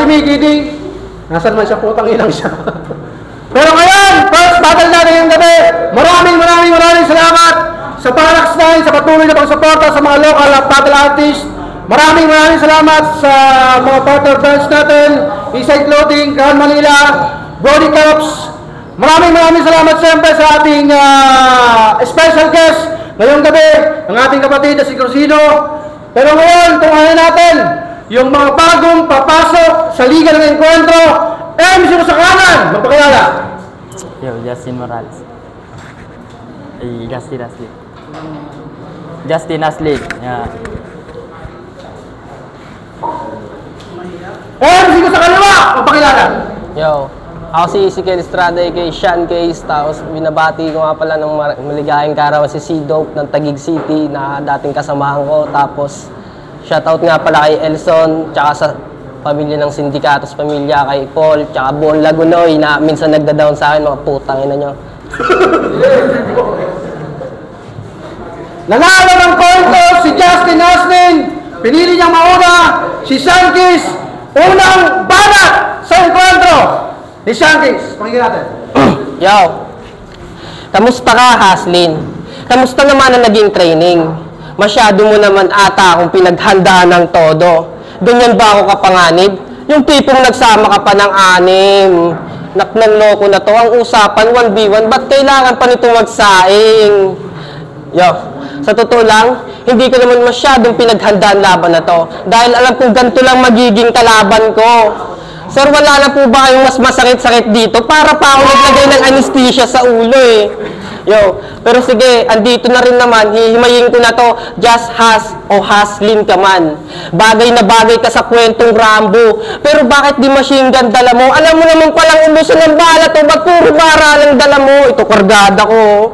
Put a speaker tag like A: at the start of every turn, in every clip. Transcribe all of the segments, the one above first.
A: Jimmy Gidding. Nasaan man siya, putang inang siya. Pero ngayon, first battle natin yung gabi. Maraming salamat sa Parallax 9, sa patuloy na pagsuporta sa mga local battle artists. Maraming salamat sa mga partner brands natin, Eastside Clothing, Crown Manila, Body Cups. Maraming salamat siyempre sa ating special guest ngayong gabi, ang ating kapatid na si Crucino. Pero ngayon, tunghayan natin yung mga bagong papasok sa Liga ng Encuentro. MC mo sa kanan, magpakilala.
B: Yo, Justin Morales. Justin Aslin. Yeah.
A: MC ko sa kaliwa, magpakilala.
C: Yo, ako si Ezekiel Estrada kay Sean Case. Tapos binabati ko nga pala ng maligayang karawan si C-Dope ng Taguig City na dating kasamahan ko. Tapos shoutout nga pala kay Elson, tsaka sa pamilya ng sindikatos, pamilya kay Paul, tsaka buong Lagunoy na minsan nagda-down sa akin, mga putang ina nyo.
A: Nanalo ng coin toss si Justin Aslin. Pinili niyang mauna si Shankis. Unang banat sa enkwentro ni Shankis. Pakinggan natin.
C: Yo, kamusta ka, Haslin? Kamusta naman ang naging training? Masyado mo naman ata akong pinaghandaan ng todo. Ganyan ba ako kapanganib? Yung tipong nagsama ka pa ng 6. Naknanloko na to. Ang usapan 1v1. Ba't kailangan pa nito magsaing? Yo, sa totoo lang, hindi ko naman masyadong pinaghandaan laban na to. Dahil alam kong ganito lang magiging kalaban ko. Sir, wala na po ba kayong mas masakit-sakit dito? Para pa ako naglagay ng anesthesia sa ulo eh. Yo, pero sige, andito na rin naman, hihimayin ko na to, just Haslin ka man. Bagay na bagay ka sa kwentong Rambo, pero bakit di machine gun dala mo? Alam mo naman palang umusan ng bala to, ba't puro bara lang dala mo? Ito, kargada ko.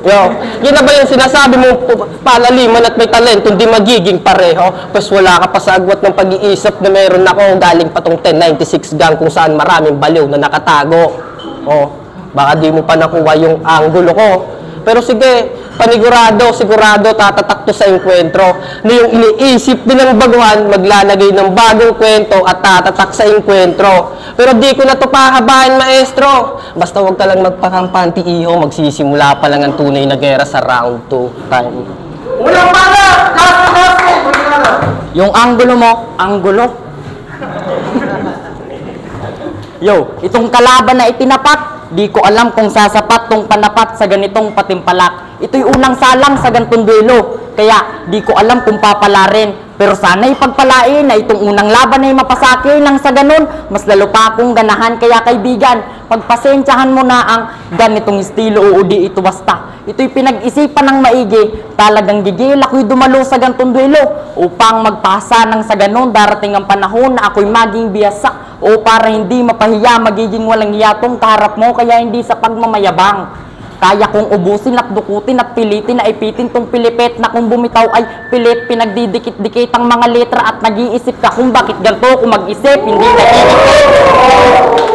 C: Yo, yun na ba yung sinasabi mo, palaliman at may talento, hindi magiging pareho? Pues wala ka pa sa agwat ng pag-iisip na meron ako, galing pa tong 1096 gang kung saan maraming baliw na nakatago. Oh, baka di mo pa nakuha yung anggulo ko. Pero sige, sigurado tatatak to sa enkwentro. Na yung iniisip din ng baguhan, maglalagay ng bagong kwento at tatatak sa enkwentro. Pero di ko na to pahabain, maestro. Basta huwag ka lang magpakampanti, iho. Magsisimula pa lang ang tunay na gera sa round 2 time.
A: Unang bala!
B: Yung anggulo mo, anggulo. Yo, itong kalaban na itinapat, di ko alam kung sasapat tong panapat sa ganitong patimpalak. Ito'y unang salang sa gantong duelo, kaya di ko alam kung papalarin. Pero sana'y pagpalain na itong unang laban ay mapasakin nang sa ganun, mas lalo pa akong ganahan. Kaya kaibigan, pagpasensyahan mo na ang ganitong estilo o di ito basta. Ito'y pinag-isipan ng maigi, talagang gigil ako'y dumalo sa gantong duelo upang magpasa nang sa ganun darating ang panahon na ako'y maging biyasa o para hindi mapahiya magiging walang hiyatong kaharap mo kaya hindi sa pagmamayabang. Kaya kong ubusin at dukutin at pilitin na ipitin tong pilipet na kung bumitaw ay pilit pinagdidikit-dikit ang mga letra at nag-iisip ka kung bakit ganito kung mag-isip, hindi nag-iisip.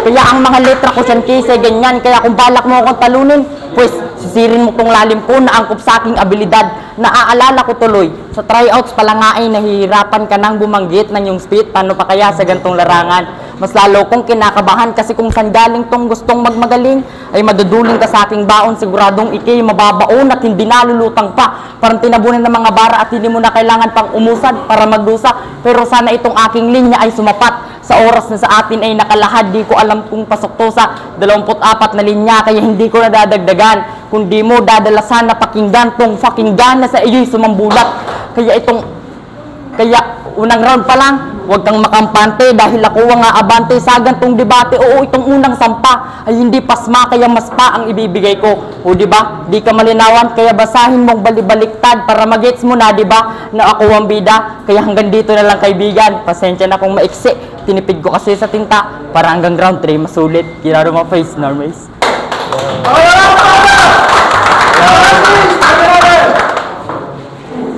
B: Kaya ang mga letra ko siyan kasi ganyan, kaya kung balak mo akong talunin, pues sisirin mo tong lalim po na angkop sa aking abilidad. Naaalala ko tuloy, sa tryouts pala nga ay nahihirapan ka nang bumanggit ng yung speed, paano pa kaya sa gantong larangan? Mas lalo kong kinakabahan kasi kung saan galing tong gustong magmagaling ay maduduling ka sa aking baon, siguradong ikay mababaon at hindi nalulutang pa. Parang tinabunan ng mga bara at hindi mo na kailangan pang umusad para magdusa. Pero sana itong aking linya ay sumapat. Sa oras na sa atin ay nakalahad, di ko alam kung pasok to sa 24 na linya kaya hindi ko nadadagdagan. Kung di mo dadalasan na pakinggan tong fucking gana sa iyo'y sumambulat. Kaya unang round pa lang, huwag kang makampante dahil ako nga abante sa gantong debate. Oo, itong unang sampa ay hindi pasma kaya mas pa ang ibibigay ko. O di ba? Di ka malinawan kaya basahin mong balibaliktad para magets mo na, di ba? Na ako ang bida. Kaya hanggang dito na lang kaibigan. Pasensya na kung maiksi. Tinipid ko kasi sa tinta para hanggang round 3 masulit. Kiraro mo face, normies.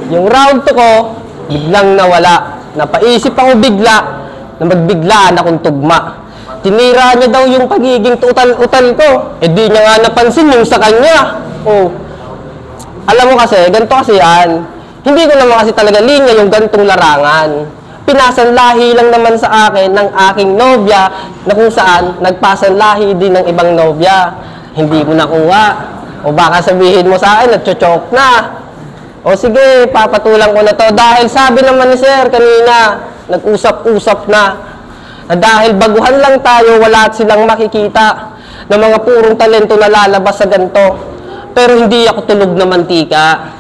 C: Yung round 2 ko, biglang nawala. Napaisip ako bigla na magbiglaan akong tugma. Tinira niya daw yung pagiging utal-utal ko. Eh di niya nga napansin yung sa kanya. Oh. Alam mo kasi, ganito kasi yan. Hindi ko naman kasi talaga linya yung gantong larangan. Pinasanlahi lang naman sa akin ng aking nobya na kung saan nagpasanlahi din ng ibang nobya. Hindi mo nakuha. O baka sabihin mo sa akin, nagchochok na. O sige, papatulang ko na to. Dahil sabi naman ni Sir kanina, nag-usap-usap na dahil baguhan lang tayo, wala silang makikita ng mga purong talento na lalabas sa ganito. Pero hindi ako tulog na mantika.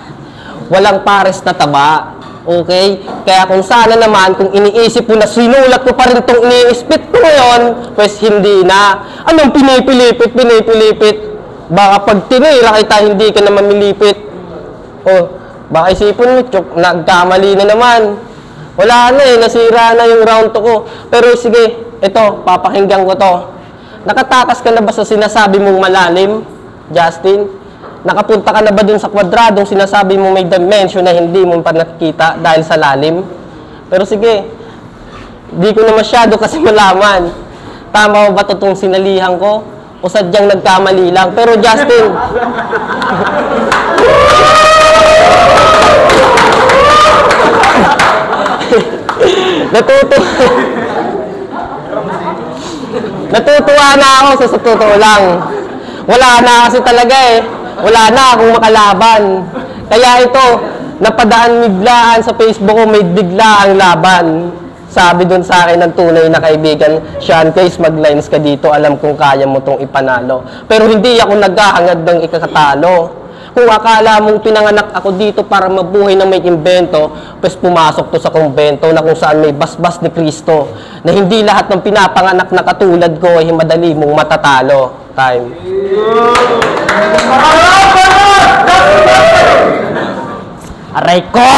C: Walang pares na taba. Okay? Kaya kung sana naman, kung iniisip mo na sinulat ko pa rin itong ini-spit ko ngayon, pues hindi na. Anong pinipilipit? Baka pag tinira kita, hindi ka na mamilipit. O, baka isipin mo, nagkamali na naman. Wala na nasira na yung round 2 ko. Pero sige, ito, papakinggan ko to. Nakatakas ka na ba sa sinasabi mong malalim, Justin? Nakapunta ka na ba dun sa kwadradong sinasabi mo may dimension na hindi mo pa nakikita dahil sa lalim? Pero sige, di ko na masyado kasi malaman. Tama ba itong sinalihan ko? O sadyang nagkamali lang? Pero Justin, natutuwa na ako sa totoo lang. Wala na kasi talaga wala na akong makalaban. Kaya ito, napadaan biglaan sa Facebook ko, may bigla ang laban. Sabi dun sa akin ng tunay na kaibigan, Sean, case mag-lines ka dito, alam kong kaya mo tong ipanalo. Pero hindi ako naghahangad ng ikakatalo. Kung akala mong pinanganak ako dito para mabuhay na may imbento, pues pumasok to sa kumbento na kung saan may basbas ni Kristo, na hindi lahat ng pinapanganak na katulad ko ay madali mong matatalo. Time.
B: Aray ko!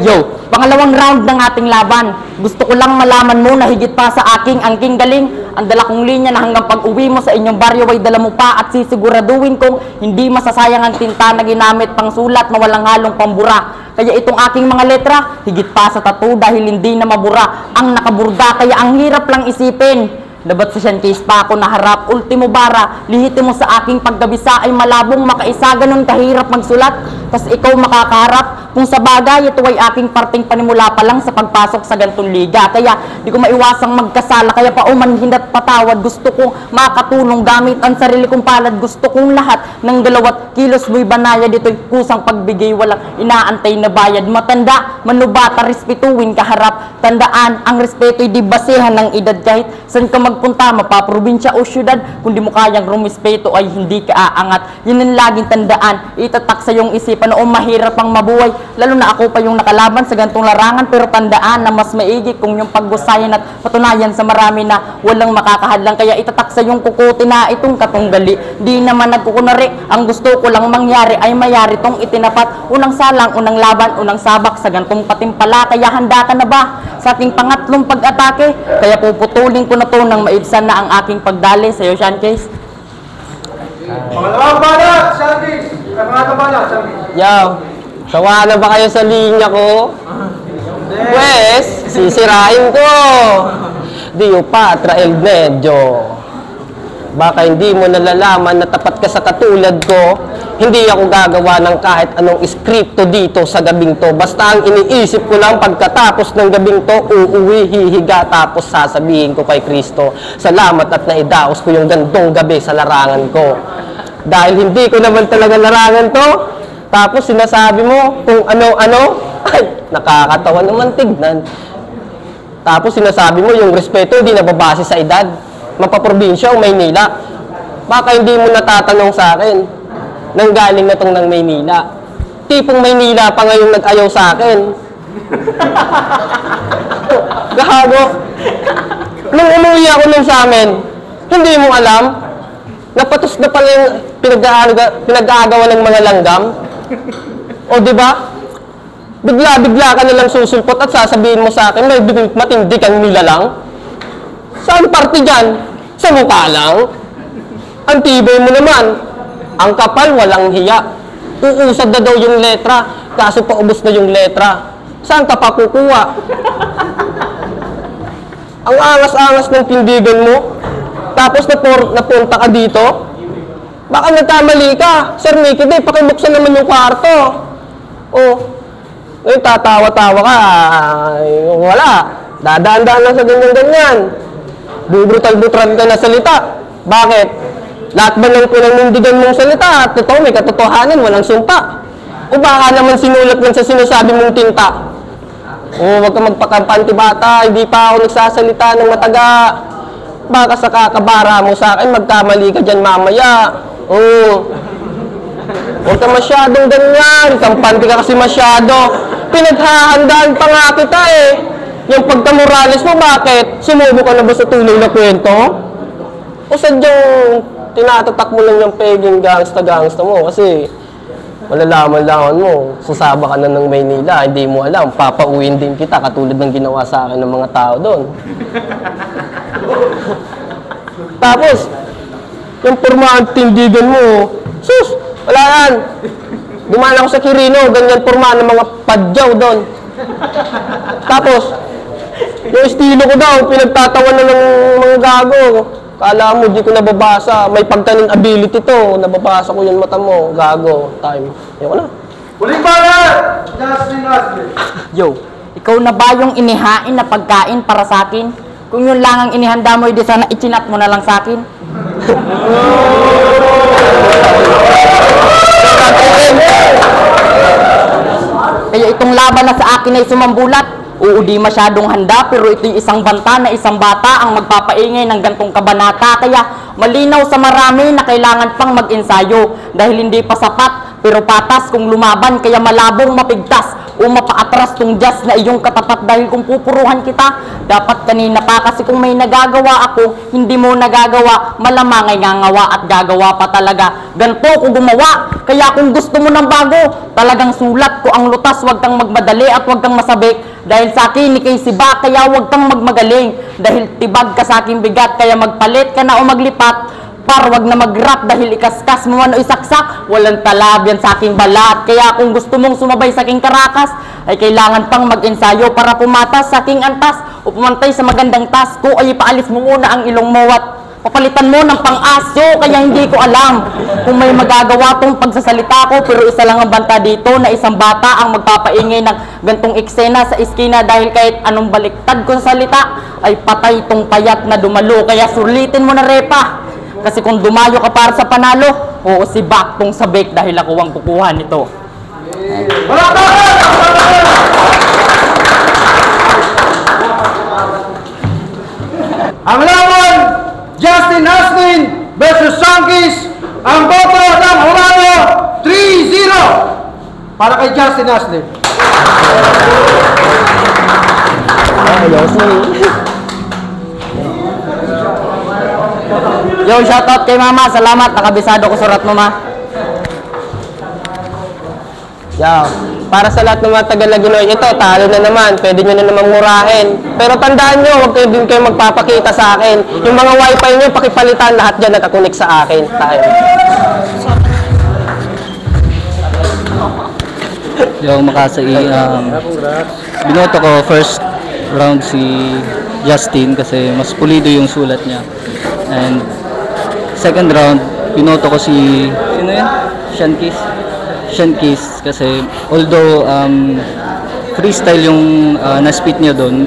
B: Yo, pangalawang round ng ating laban. Gusto ko lang malaman mo na higit pa sa aking angking galing. Ang dala kong linya na hanggang pag-uwi mo sa inyong baryo ay dala mo pa at sisiguraduhin kong hindi masasayang ang tinta na ginamit pang sulat na walang halong pambura. Kaya itong aking mga letra, higit pa sa tattoo dahil hindi na mabura ang nakaburda, kaya ang hirap lang isipin. Labat sa Sean case pa ako naharap, ultimo bara, lihitin mo sa aking paggabisa ay malabong makaisa, ganun kahirap magsulat, tas ikaw makakaharap. Kung sa bagay, ito ay aking parting panimula pa lang sa pagpasok sa gantong liga. Kaya di ko maiwasang magkasala, kaya pa umanhin at patawad. Gusto kong makatulong gamit ang sarili kong palad. Gusto kong lahat ng 2 kilos buy banaya, dito'y kusang pagbigay, walang inaantay na bayad. Matanda, manubata, respetuin kaharap. Tandaan, ang respeto'y di basehan ng edad. Kahit saan ka magpunta, mapaprobinsya o syudad, kung di mo kayang rumispeto ay hindi ka aangat. Yun ang laging tandaan, itatak sa iyong isipan o mahirap ang mabuhay, lalo na ako pa yung nakalaban sa gantong larangan. Pero tandaan na mas maigi kung yung paggusayan at patunayan sa marami na walang makakahadlang. Kaya itatak sa iyong kukuti na itong katunggali, di naman nagkukunari. Ang gusto ko lang mangyari ay mayari tong itinapat. Unang salang, unang laban, unang sabak sa gantong patimpala. Kaya handa ka na ba sa aking pangatlong pag-atake? Kaya puputulin ko na to nang maibsan na ang aking pagdali sa iyo, Sean Case.
A: Pangalawang bala, Sean Case. Pangalawang bala, Sean Case.
C: Yo, sawa na ba kayo sa linya ko? Pues, sisirain ko. Dio Patra El Medio. Baka hindi mo nalalaman na tapat ka sa katulad ko. Hindi ako gagawa ng kahit anong iskripto dito sa gabing to. Basta ang iniisip ko lang pagkatapos ng gabing to, uuwi, hihiga, tapos sasabihin ko kay Kristo, salamat at naidaos ko yung gandong gabi sa larangan ko. Dahil hindi ko naman talaga larangan to, tapos sinasabi mo kung ano-ano, ay, nakakatawa naman tignan. Tapos sinasabi mo yung respeto hindi nababase sa edad. Mapaprobinsya o Maynila. Baka hindi mo natatanong sa akin. Nanggaling na tong ng Maynila. Tipong Maynila pa ngayong nag-ayaw sa akin. Gahago. Nung umuwi ako nun sa amin, hindi mo alam, napatos na pala yung pinag-aagawa ng mga langgam. O diba? Bigla-bigla ka nalang susulpot at sasabihin mo sa akin, may matindi kang nilalang. Saan parte dyan? Sa mukha lang? Ang tibay mo naman. Ang kapal, walang hiya. Uusad na daw yung letra, kaso paubos na yung letra. Saan ka pa kukuha? Ang angas-angas ng tindigan mo. Tapos napunta ka dito. Baka nagkamali ka. Sir Nicky, pakibuksan naman yung kwarto. Oh, Ngayon, tatawa-tawa ka, wala. Dadaan-daan lang sa ganyan-ganyan. Bubrutal-butral ka na salita. Bakit? Lahat ba ng pinannindigan mong salita? Totoo, may katotohanan, walang sumpa. O baka naman sinulat lang sa sinasabi mong tinta? O wag ka magpakampante bata, hindi pa ako nagsasalita ng mataga. Baka sa kakabara mo sa akin, magkamali ka dyan mamaya. Huwag ka masyadong ganyan, kampante ka kasi masyado. Pinaghahandaan pa nga kita eh. Yung pagka-Morales mo, bakit? Sumubo ka na ba sa tunay na kwento? O sadyang tinatatak mo lang yung peging gangsta-gangsta mo kasi malalaman-laman mo, sasaba ka na ng Maynila, hindi mo alam, papauwiin din kita katulad ng ginawa sa akin ng mga tao doon. Tapos, yung pormahan tindigan mo, sus, wala yan. Dumaan ako sa Quirino, ganyan pormahan ng mga padyaw doon. Tapos, yung estilo ko daw, pinagtatawan na ng mga gago. Kala mo, di ko nababasa. May pagtaning ability to. Nababasa ko yung mata mo. Gago. Time. Ayoko na.
A: Huling bala! Justin Ashley.
B: Yo, ikaw na ba yung inihain na pagkain para sa akin? Kung yun lang ang inihanda mo, di sana ichinat mo na lang sa akin. Kaya itong laban na sa akin ay sumambulat. Oo, di masyadong handa, pero ito'y isang banta na isang bata ang magpapaingay ng gantong kabanata. Kaya malinaw sa marami na kailangan pang mag-ensayo dahil hindi pa sapat, pero patas kung lumaban. Kaya malabong mapigtas o mapaatras tong Diyos na iyong katapat dahil kung pupuruhan kita, dapat kanina pa. Kasi kung may nagagawa ako, hindi mo nagagawa, malamang ay ngangawa at gagawa pa talaga. Ganto ko gumawa. Kaya kung gusto mo ng bago, talagang sulat ko ang lutas. Huwag kang magmadali at huwag kang masabik. Dahil sa akin, ikay siba, kaya huwag kang magmagaling. Dahil tibag ka sa aking bigat, kaya magpalit ka na o maglipat. Wag na mag-rap dahil ikaskas mo man o isaksak, walang talab yan sa aking balat. Kaya kung gusto mong sumabay sa aking karakas, ay kailangan pang mag-ensayo para pumatas sa aking antas o pumantay sa magandang task ko. Ay ipaalis mo muna ang ilong mo at papalitan mo ng pang-aso. Kaya hindi ko alam kung may magagawa tong pagsasalita ko, pero isa lang ang banta dito na isang bata ang magpapaingay ng gantong eksena sa iskina dahil kahit anong baliktad kong salita ay patay tong payat na dumalo. Kaya sulitin mo na, repa. Kasi kung dumayo ka para sa panalo, oo, si Baktong sabik dahil ako ang kukuha nito.
A: Ang laban, Justin Ashley versus Sankis. Ang boto ng Orano, 3-0 para kay Justin Ashley.
B: Yo, shoutout kay mama. Salamat. Nakabisado ko surat mo, ma.
C: Yo, para sa lahat ng mga taga-Laginoy, ito, talo na naman. Pwede nyo na namang murahin. Pero tandaan nyo, huwag kayo din kayo magpapakita sa akin. Yung mga wifi nyo, pakipalitan lahat dyan nakakunik sa akin. Tayo.
D: Yo, Makasai, binoto ko first round si Justin kasi mas pulido yung sulat niya. And second round, binoto ko si sino yun? Shankis kasi although freestyle yung na-spit niya doon,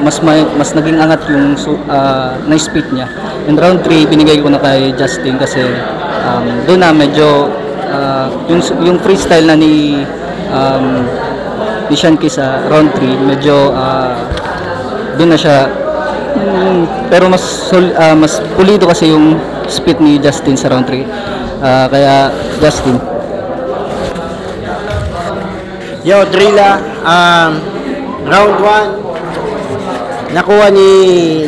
D: mas naging angat yung na-spit niya. And round 3 binigay ko na kay Justin kasi doon na medyo yung freestyle na ni Shankis sa round 3 medyo doon na siya pero mas pulido kasi yung spit ni Justin sa round 3. Kaya Justin.
E: Yo, Drilla, round 1 nakuha ni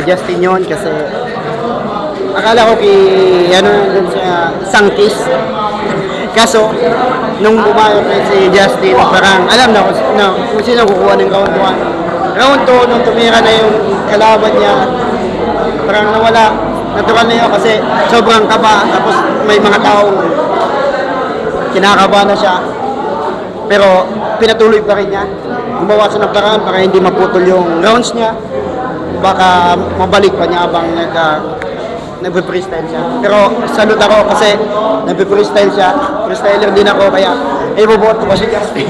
E: Justin yon kasi akala ko dun sa Sankis. Kaso nung bumayo si Justin, parang alam na kung sino kukuha ng round 1. Round 2, nung tumira na yung kalaban niya, parang nawala. Natural na yun kasi sobrang kaba. Tapos may mga taong kinakaba na siya. Pero pinatuloy pa rin niya. Gumawa siya ng paraan para hindi maputol yung rounds niya. Baka mabalik pa niya habang nag-freestyle siya. Pero salute ako kasi nag-freestyle siya. Freestyler din ako kaya iboboto ko si Justin.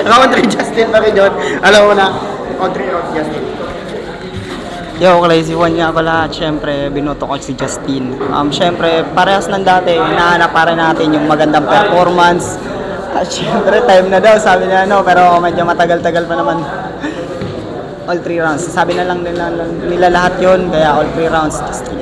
E: Round 3 Justin pa rin yun. Alam mo na, round 3 round Justin.
F: Yo, Crazy One nga ako lahat. Siyempre, binoto ko si Justin. Siyempre, parehas ng dati, hinahanap pa rin natin yung magandang performance. At siyempre, time na daw, sabi niya pero medyo matagal-tagal pa naman. All 3 rounds. Sabi na lang nila lahat yun, kaya all 3 rounds, Justin.